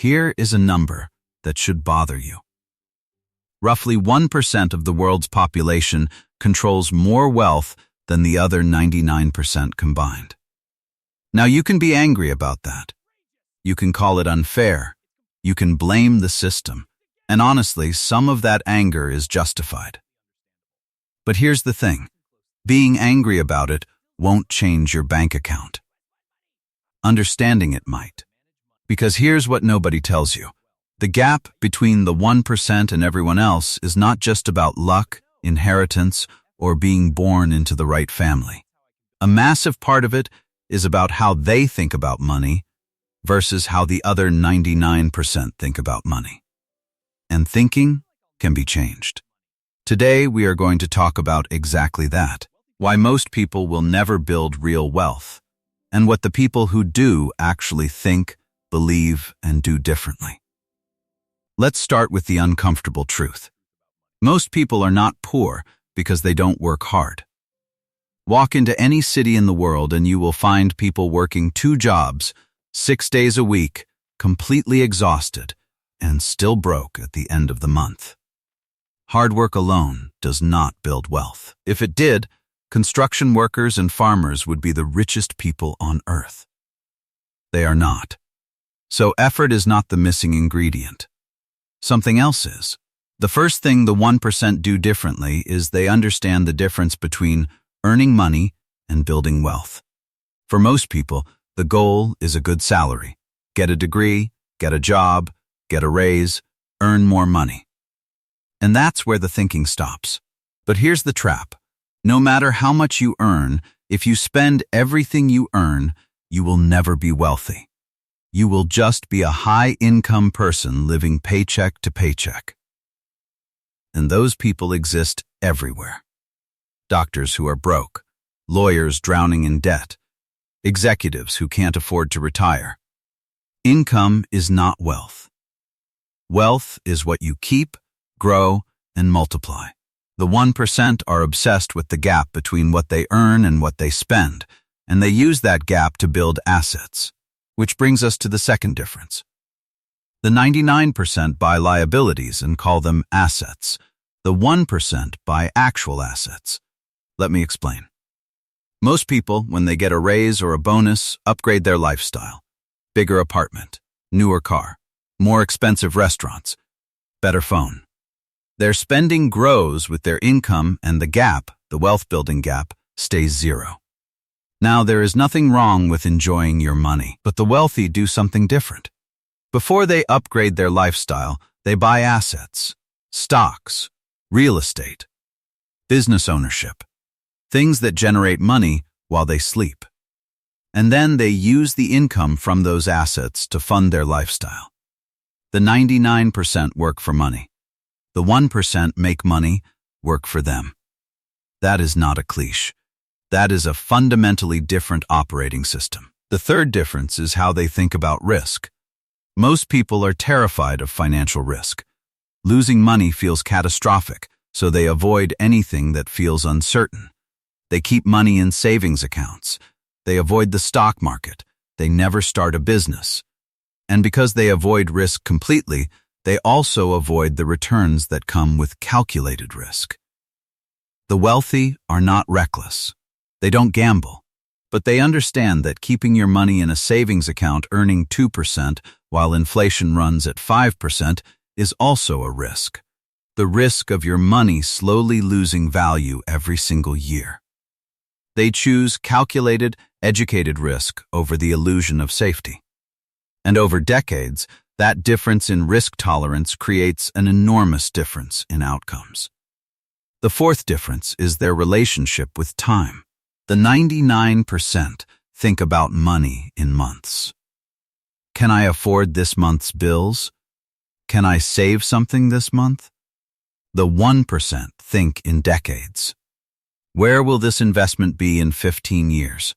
Here is a number that should bother you. Roughly 1% of the world's population controls more wealth than the other 99% combined. Now you can be angry about that. You can call it unfair. You can blame the system. And honestly, some of that anger is justified. But here's the thing. Being angry about it won't change your bank account. Understanding it might. Because here's what nobody tells you. The gap between the 1% and everyone else is not just about luck, inheritance, or being born into the right family. A massive part of it is about how they think about money versus how the other 99% think about money. And thinking can be changed. Today, we are going to talk about exactly that, why most people will never build real wealth, and what the people who do actually think, believe, and do differently. Let's start with the uncomfortable truth. Most people are not poor because they don't work hard. Walk into any city in the world and you will find people working 2 jobs, 6 days a week, completely exhausted, and still broke at the end of the month. Hard work alone does not build wealth. If it did, construction workers and farmers would be the richest people on earth. They are not. So effort is not the missing ingredient. Something else is. The first thing the 1% do differently is they understand the difference between earning money and building wealth. For most people, the goal is a good salary. Get a degree, get a job, get a raise, earn more money. And that's where the thinking stops. But here's the trap. No matter how much you earn, if you spend everything you earn, you will never be wealthy. You will just be a high-income person living paycheck to paycheck. And those people exist everywhere. Doctors who are broke, lawyers drowning in debt, executives who can't afford to retire. Income is not wealth. Wealth is what you keep, grow, and multiply. The 1% are obsessed with the gap between what they earn and what they spend, and they use that gap to build assets. Which brings us to the second difference. The 99% buy liabilities and call them assets. The 1% buy actual assets. Let me explain. Most people, when they get a raise or a bonus, upgrade their lifestyle. Bigger apartment, newer car, more expensive restaurants, better phone. Their spending grows with their income and the gap, the wealth-building gap, stays zero. Now, there is nothing wrong with enjoying your money, but the wealthy do something different. Before they upgrade their lifestyle, they buy assets, stocks, real estate, business ownership, things that generate money while they sleep. And then they use the income from those assets to fund their lifestyle. The 99% work for money. The 1% make money, work for them. That is not a cliché. That is a fundamentally different operating system. The third difference is how they think about risk. Most people are terrified of financial risk. Losing money feels catastrophic, so they avoid anything that feels uncertain. They keep money in savings accounts. They avoid the stock market. They never start a business. And because they avoid risk completely, they also avoid the returns that come with calculated risk. The wealthy are not reckless. They don't gamble, but they understand that keeping your money in a savings account earning 2% while inflation runs at 5% is also a risk. The risk of your money slowly losing value every single year. They choose calculated, educated risk over the illusion of safety. And over decades, that difference in risk tolerance creates an enormous difference in outcomes. The fourth difference is their relationship with time. The 99% think about money in months. Can I afford this month's bills? Can I save something this month? The 1% think in decades. Where will this investment be in 15 years?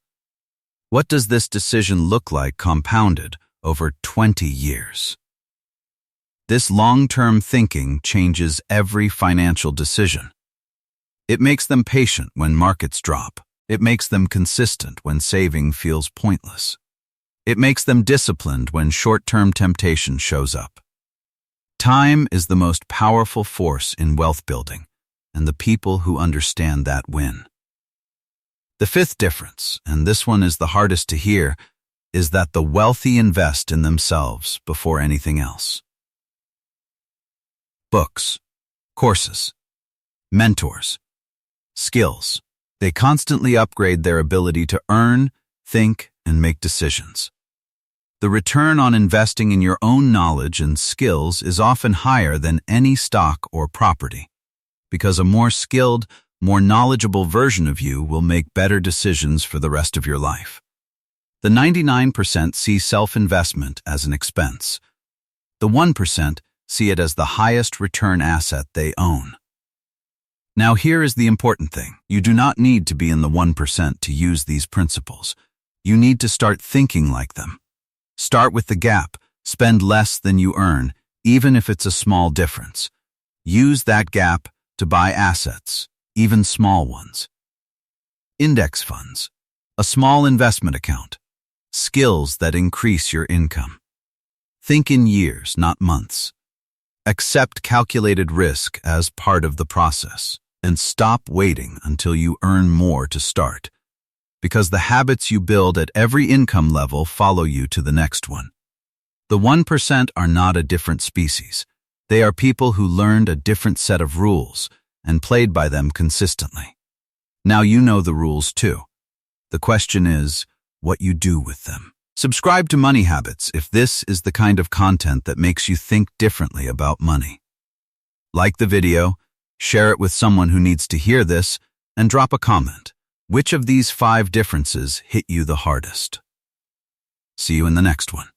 What does this decision look like compounded over 20 years? This long-term thinking changes every financial decision. It makes them patient when markets drop. It makes them consistent when saving feels pointless. It makes them disciplined when short-term temptation shows up. Time is the most powerful force in wealth building, and the people who understand that win. The fifth difference, and this one is the hardest to hear, is that the wealthy invest in themselves before anything else. Books, courses, mentors, skills. They constantly upgrade their ability to earn, think, and make decisions. The return on investing in your own knowledge and skills is often higher than any stock or property, because a more skilled, more knowledgeable version of you will make better decisions for the rest of your life. The 99% see self-investment as an expense. The 1% see it as the highest return asset they own. Now here is the important thing. You do not need to be in the 1% to use these principles. You need to start thinking like them. Start with the gap. Spend less than you earn, even if it's a small difference. Use that gap to buy assets, even small ones. Index funds, a small investment account, skills that increase your income. Think in years, not months. Accept calculated risk as part of the process, and stop waiting until you earn more to start, because the habits you build at every income level follow you to the next one. The 1% are not a different species. They are people who learned a different set of rules and played by them consistently. Now you know the rules too. The question is what you do with them. Subscribe to Money Habits if this is the kind of content that makes you think differently about money. Like the video, share it with someone who needs to hear this, and drop a comment. Which of these 5 differences hit you the hardest? See you in the next one.